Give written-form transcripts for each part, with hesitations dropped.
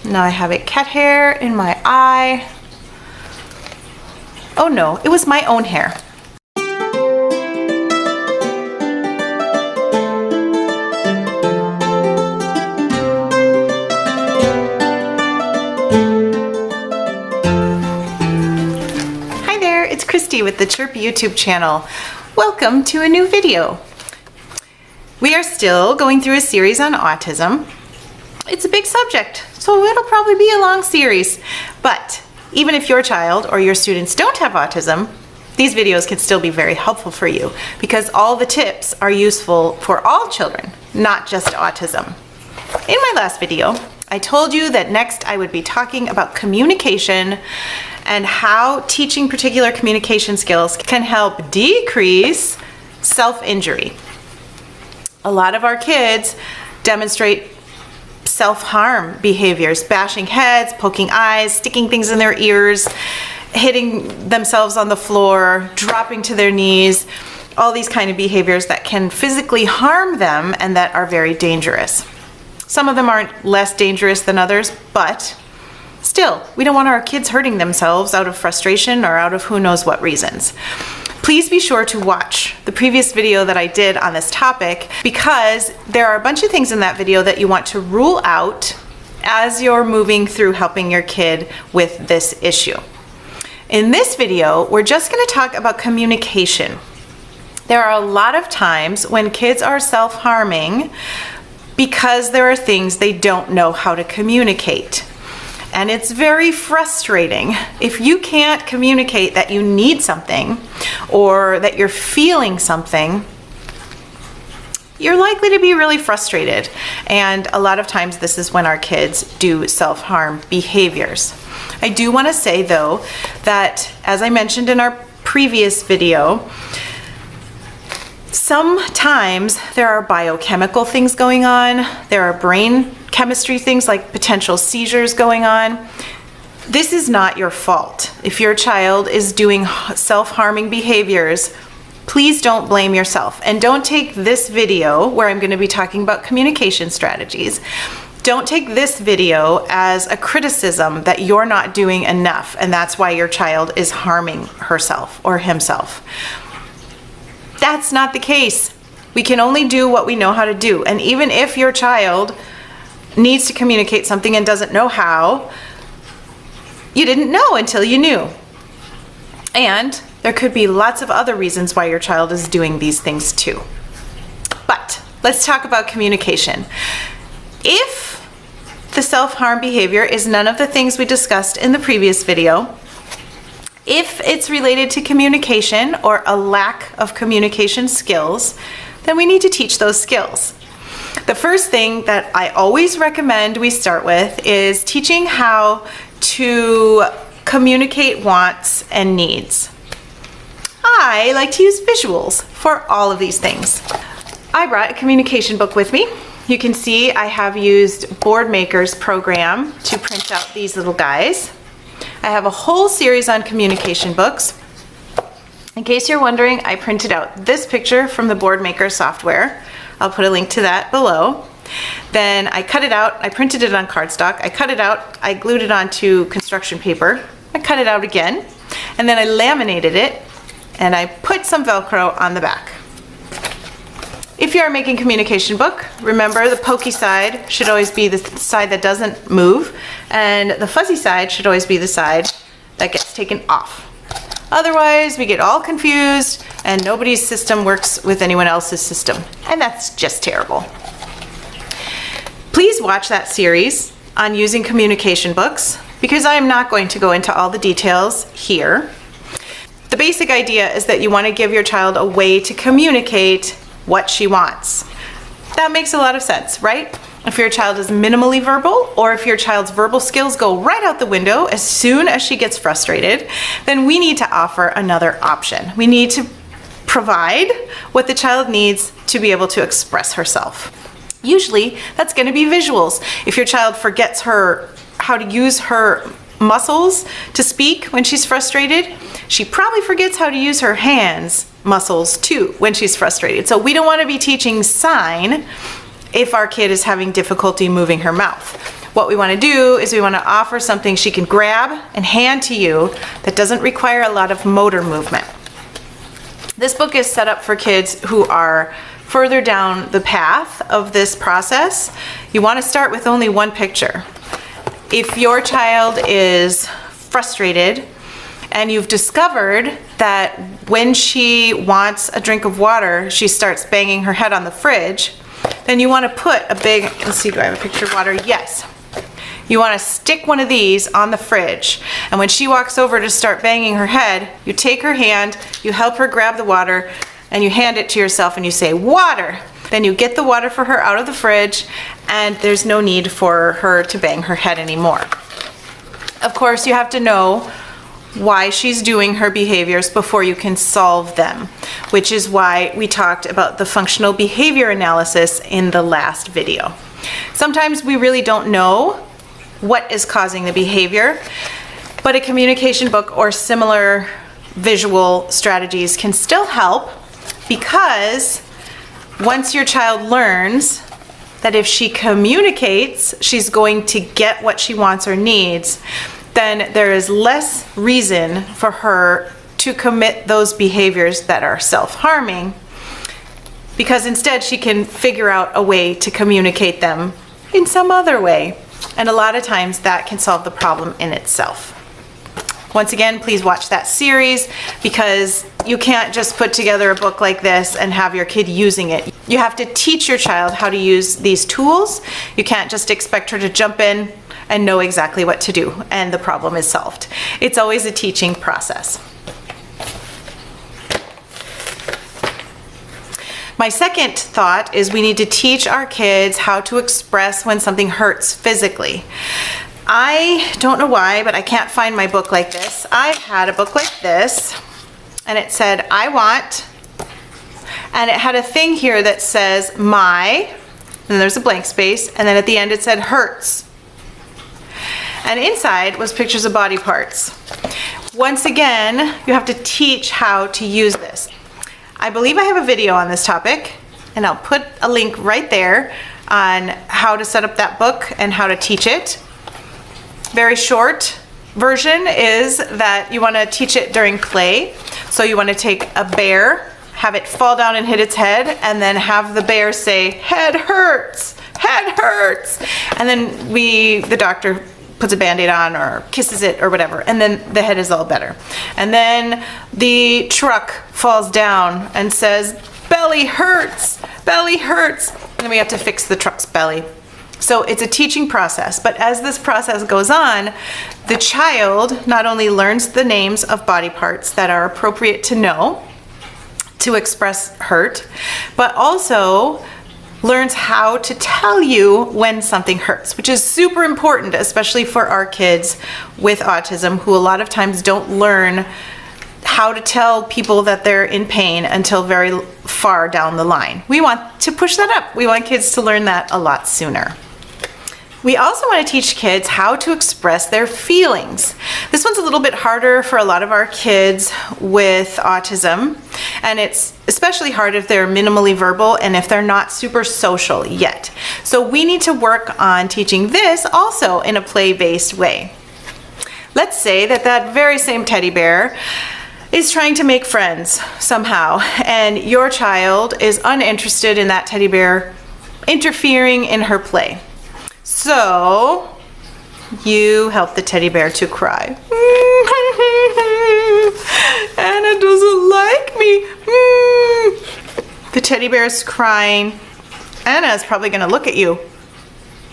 Now I have a cat hair in my eye. Oh no, it was my own hair. Hi there, it's Christy with the Chirp YouTube channel. Welcome to a new video. We are still going through a series on autism. It's a big subject, so it'll probably be a long series. But even if your child or your students don't have autism, these videos can still be very helpful for you because all the tips are useful for all children, not just autism. In my last video, I told you that next I would be talking about communication and how teaching particular communication skills can help decrease self-injury. A lot of our kids demonstrate self-harm behaviors, bashing heads, poking eyes, sticking things in their ears, hitting themselves on the floor, dropping to their knees, all these kind of behaviors that can physically harm them and that are very dangerous. Some of them aren't less dangerous than others, but still, we don't want our kids hurting themselves out of frustration or out of who knows what reasons. Please be sure to watch the previous video that I did on this topic because there are a bunch of things in that video that you want to rule out as you're moving through helping your kid with this issue. In this video, we're just going to talk about communication. There are a lot of times when kids are self-harming because there are things they don't know how to communicate. And it's very frustrating if you can't communicate that you need something or that you're feeling something. You're likely to be really frustrated. And a lot of times this is when our kids do self-harm behaviors. I do want to say though that, as I mentioned in our previous video, sometimes there are biochemical things going on. There are brain chemistry things like potential seizures going on. This is not your fault. If your child is doing self-harming behaviors, please don't blame yourself. And don't take this video, where I'm going to be talking about communication strategies, don't take this video as a criticism that you're not doing enough and that's why your child is harming herself or himself. That's not the case. We can only do what we know how to do. And even if your child needs to communicate something and doesn't know how, you didn't know until you knew. And there could be lots of other reasons why your child is doing these things too. But let's talk about communication. If the self-harm behavior is none of the things we discussed in the previous video, if it's related to communication or a lack of communication skills, then we need to teach those skills. The first thing that I always recommend we start with is teaching how to communicate wants and needs. I like to use visuals for all of these things. I brought a communication book with me. You can see I have used Boardmaker's program to print out these little guys. I have a whole series on communication books. In case you're wondering, I printed out this picture from the Boardmaker software. I'll put a link to that below. Then I cut it out, I printed it on cardstock, I cut it out, I glued it onto construction paper, I cut it out again, and then I laminated it, and I put some Velcro on the back. If you are making a communication book, remember the pokey side should always be the side that doesn't move, and the fuzzy side should always be the side that gets taken off. Otherwise, we get all confused and nobody's system works with anyone else's system. And that's just terrible. Please watch that series on using communication books because I am not going to go into all the details here. The basic idea is that you want to give your child a way to communicate what she wants. That makes a lot of sense, right? If your child is minimally verbal, or if your child's verbal skills go right out the window as soon as she gets frustrated, then we need to offer another option. We need to provide what the child needs to be able to express herself. Usually, that's going to be visuals. If your child forgets how to use her muscles to speak when she's frustrated, she probably forgets how to use her hands muscles too when she's frustrated. So we don't want to be teaching sign if our kid is having difficulty moving her mouth. What we want to do is we want to offer something she can grab and hand to you that doesn't require a lot of motor movement. This book is set up for kids who are further down the path of this process. You want to start with only one picture. If your child is frustrated and you've discovered that when she wants a drink of water, she starts banging her head on the fridge, then you want to put a big, let's see, do I have a picture of water? Yes. You want to stick one of these on the fridge, and when she walks over to start banging her head, you take her hand, you help her grab the water, and you hand it to yourself and you say, water. Then you get the water for her out of the fridge, and there's no need for her to bang her head anymore. Of course, you have to know why she's doing her behaviors before you can solve them, which is why we talked about the functional behavior analysis in the last video. Sometimes we really don't know what is causing the behavior, but a communication book or similar visual strategies can still help, because once your child learns that if she communicates, she's going to get what she wants or needs, then there is less reason for her to commit those behaviors that are self-harming, because instead she can figure out a way to communicate them in some other way. And a lot of times that can solve the problem in itself. Once again, please watch that series, because you can't just put together a book like this and have your kid using it. You have to teach your child how to use these tools. You can't just expect her to jump in and know exactly what to do and the problem is solved. It's always a teaching process. My second thought is we need to teach our kids how to express when something hurts physically. I don't know why, but I can't find my book like this. I had a book like this, and it said, I want, and it had a thing here that says my, and there's a blank space, and then at the end it said hurts. And inside was pictures of body parts. Once again, you have to teach how to use this. I believe I have a video on this topic, and I'll put a link right there on how to set up that book and how to teach it. Very short version is that you want to teach it during play. So you want to take a bear, have it fall down and hit its head, and then have the bear say, head hurts, head hurts. And then the doctor puts a Band-Aid on or kisses it or whatever, and then the head is all better. And then the truck falls down and says, belly hurts, belly hurts. And then we have to fix the truck's belly. So it's a teaching process, but as this process goes on, the child not only learns the names of body parts that are appropriate to know to express hurt, but also learns how to tell you when something hurts, which is super important, especially for our kids with autism, who a lot of times don't learn how to tell people that they're in pain until very far down the line. We want to push that up. We want kids to learn that a lot sooner. We also want to teach kids how to express their feelings. This one's a little bit harder for a lot of our kids with autism, and it's especially hard if they're minimally verbal and if they're not super social yet. So we need to work on teaching this also in a play-based way. Let's say that that very same teddy bear is trying to make friends somehow, and your child is uninterested in that teddy bear interfering in her play. So you help the teddy bear to cry. Anna doesn't like me. The teddy bear is crying. Anna is probably going to look at you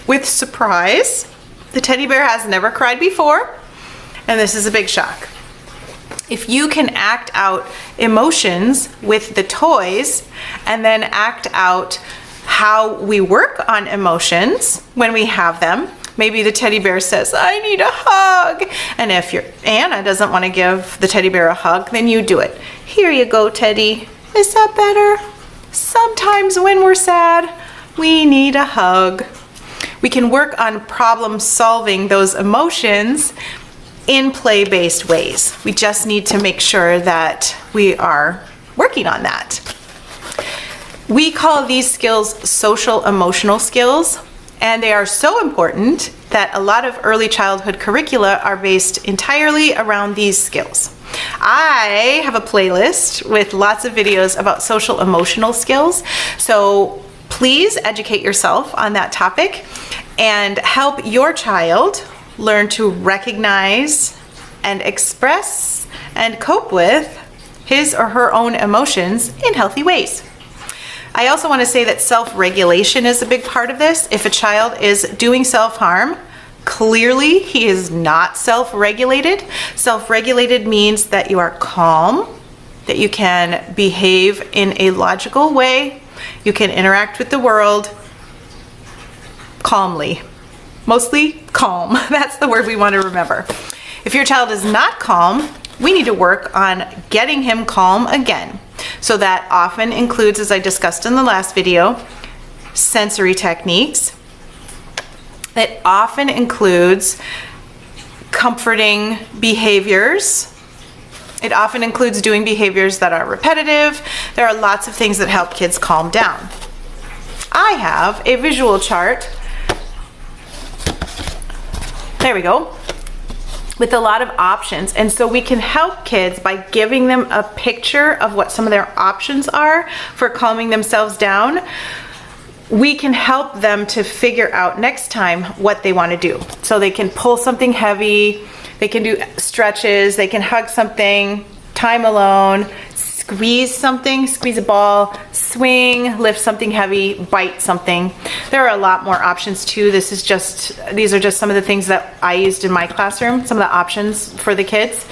with surprise. The teddy bear has never cried before, and this is a big shock. If you can act out emotions with the toys and then act out how we work on emotions when we have them. Maybe the teddy bear says, I need a hug. And if your Anna doesn't want to give the teddy bear a hug, then you do it. Here you go, Teddy. Is that better? Sometimes when we're sad, we need a hug. We can work on problem solving those emotions in play-based ways. We just need to make sure that we are working on that. We call these skills social emotional skills, And they are so important that a lot of early childhood curricula are based entirely around these skills. I have a playlist with lots of videos about social emotional skills, so please educate yourself on that topic and help your child learn to recognize and express and cope with his or her own emotions in healthy ways. I also want to say that self-regulation is a big part of this. If a child is doing self-harm, clearly he is not self-regulated. Self-regulated means that you are calm, that you can behave in a logical way, you can interact with the world calmly. Mostly calm. That's the word we want to remember. If your child is not calm, we need to work on getting him calm again. So that often includes, as I discussed in the last video, sensory techniques. It often includes comforting behaviors. It often includes doing behaviors that are repetitive. There are lots of things that help kids calm down. I have a visual chart. There we go. With a lot of options. And so we can help kids by giving them a picture of what some of their options are for calming themselves down. We can help them to figure out next time what they want to do. So they can pull something heavy, they can do stretches, they can hug something, time alone, squeeze something, squeeze a ball, swing, lift something heavy, bite something. There are a lot more options too. These are just some of the things that I used in my classroom, some of the options for the kids.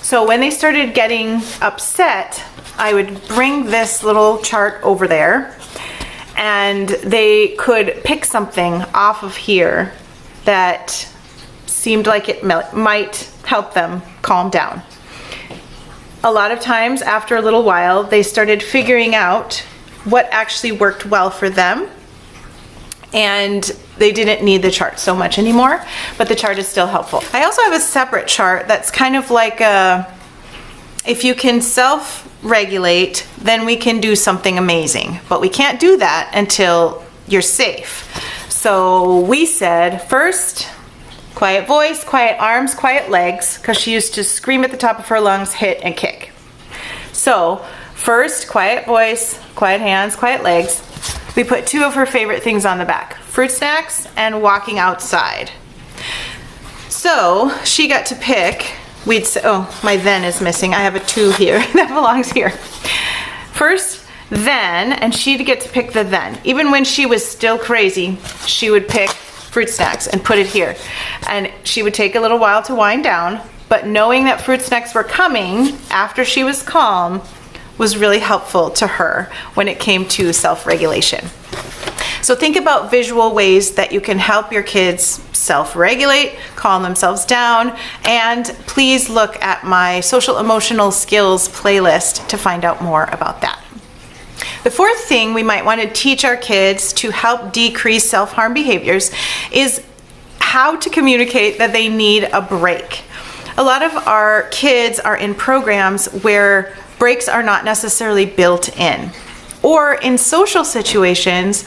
So when they started getting upset, I would bring this little chart over there and they could pick something off of here that seemed like it might help them calm down. A lot of times after a little while, they started figuring out what actually worked well for them, and they didn't need the chart so much anymore, but the chart is still helpful. I also have a separate chart that's kind of like if you can self-regulate, then we can do something amazing, but we can't do that until you're safe. So we said first, quiet voice, quiet arms, quiet legs, because she used to scream at the top of her lungs, hit and kick. So first, quiet voice, quiet hands, quiet legs. We put two of her favorite things on the back, fruit snacks and walking outside. So she got to pick, we'd say, oh, my then is missing. I have a 2 here that belongs here. First, then, and she'd get to pick the then. Even when she was still crazy, she would pick fruit snacks and put it here. And she would take a little while to wind down, but knowing that fruit snacks were coming after she was calm was really helpful to her when it came to self-regulation. So think about visual ways that you can help your kids self-regulate, calm themselves down, and please look at my social emotional skills playlist to find out more about that. The fourth thing we might want to teach our kids to help decrease self-harm behaviors is how to communicate that they need a break. A lot of our kids are in programs where breaks are not necessarily built in, or in social situations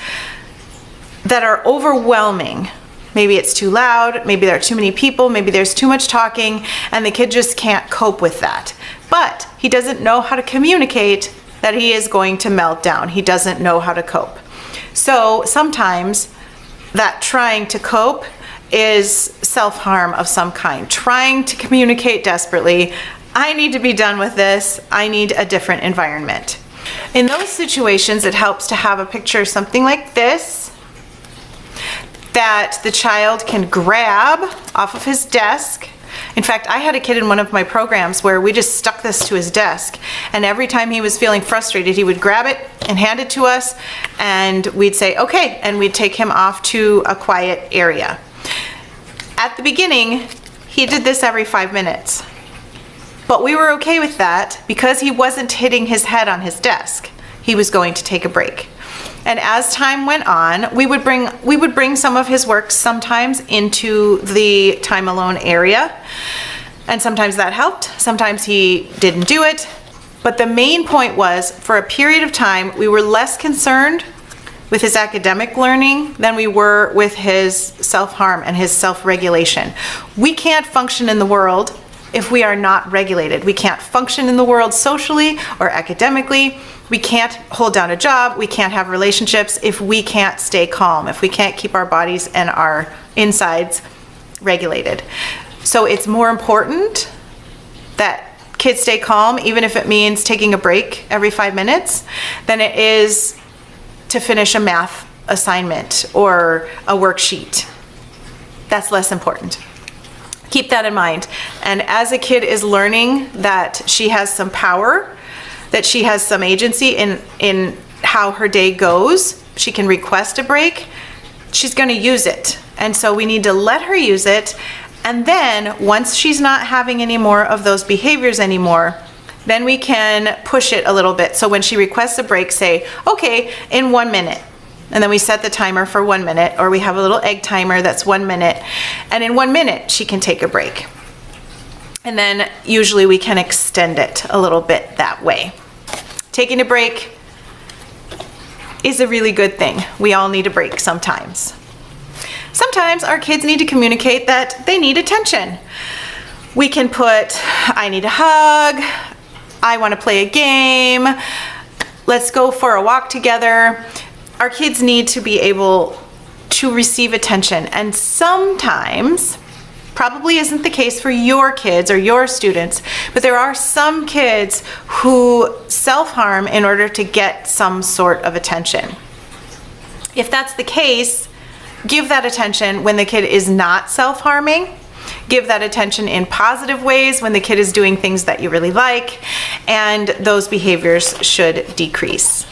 that are overwhelming. Maybe it's too loud, maybe there are too many people, maybe there's too much talking, and the kid just can't cope with that. But he doesn't know how to communicate that he is going to melt down. He doesn't know how to cope. So sometimes that trying to cope is self-harm of some kind, trying to communicate desperately, I need to be done with this, I need a different environment. In those situations, it helps to have a picture, something like this, that the child can grab off of his desk. In fact, I had a kid in one of my programs where we just stuck this to his desk, and every time he was feeling frustrated, he would grab it and hand it to us, and we'd say, okay, and we'd take him off to a quiet area. At the beginning, he did this every 5 minutes, but we were okay with that because he wasn't hitting his head on his desk. He was going to take a break. And as time went on, we would bring some of his work sometimes into the time alone area. And sometimes that helped. Sometimes he didn't do it. But the main point was, for a period of time, we were less concerned with his academic learning than we were with his self-harm and his self-regulation. We can't function in the world if we are not regulated. We can't function in the world socially or academically. We can't hold down a job. We can't have relationships if we can't stay calm, if we can't keep our bodies and our insides regulated. So it's more important that kids stay calm, even if it means taking a break every 5 minutes, than it is to finish a math assignment or a worksheet. That's less important. Keep that in mind. And as a kid is learning that she has some power, that she has some agency in how her day goes, she can request a break, she's going to use it. And so we need to let her use it. And then once she's not having any more of those behaviors anymore, then we can push it a little bit. So when she requests a break, say, okay, in 1 minute. And then we set the timer for 1 minute, or we have a little egg timer that's 1 minute. And in 1 minute, she can take a break. And then usually we can extend it a little bit that way. Taking a break is a really good thing. We all need a break sometimes. Sometimes our kids need to communicate that they need attention. We can put, I need a hug, I want to play a game, let's go for a walk together. Our kids need to be able to receive attention, and sometimes, probably isn't the case for your kids or your students, but there are some kids who self-harm in order to get some sort of attention. If that's the case, give that attention when the kid is not self-harming. Give that attention in positive ways when the kid is doing things that you really like, and those behaviors should decrease.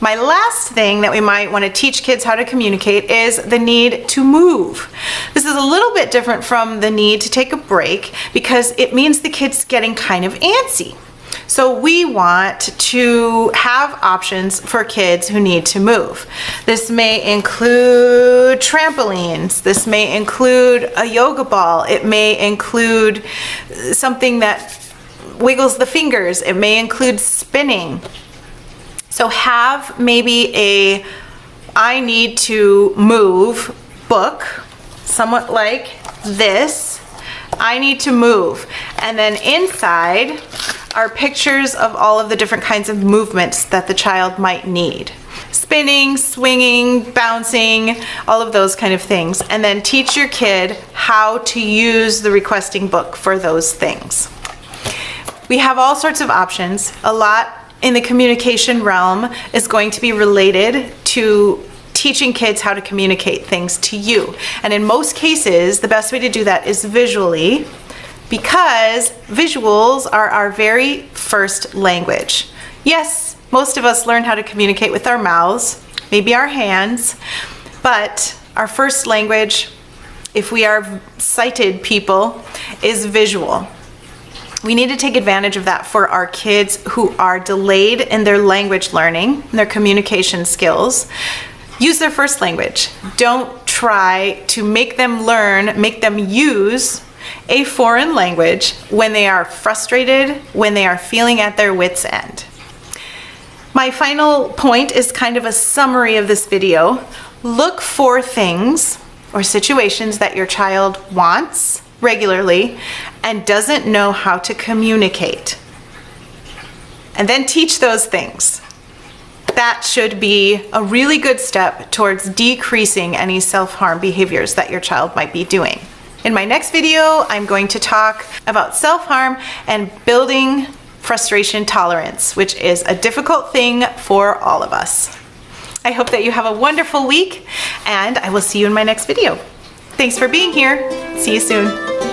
My last thing that we might want to teach kids how to communicate is the need to move. This is a little bit different from the need to take a break because it means the kid's getting kind of antsy. So we want to have options for kids who need to move. This may include trampolines. This may include a yoga ball. It may include something that wiggles the fingers. It may include spinning. So have maybe a I need to move book, somewhat like this. I need to move. And then inside are pictures of all of the different kinds of movements that the child might need. Spinning, swinging, bouncing, all of those kind of things. And then teach your kid how to use the requesting book for those things. We have all sorts of options. A lot in the communication realm is going to be related to teaching kids how to communicate things to you. And in most cases, the best way to do that is visually, because visuals are our very first language. Yes, most of us learn how to communicate with our mouths, maybe our hands, but our first language, if we are sighted people, is visual. We need to take advantage of that for our kids who are delayed in their language learning, their communication skills. Use their first language. Don't try to make them learn, make them use a foreign language when they are frustrated, when they are feeling at their wits' end. My final point is kind of a summary of this video. Look for things or situations that your child wants regularly and doesn't know how to communicate. And then teach those things. That should be a really good step towards decreasing any self-harm behaviors that your child might be doing. In my next video, I'm going to talk about self-harm and building frustration tolerance, which is a difficult thing for all of us. I hope that you have a wonderful week, and I will see you in my next video. Thanks for being here. See you soon.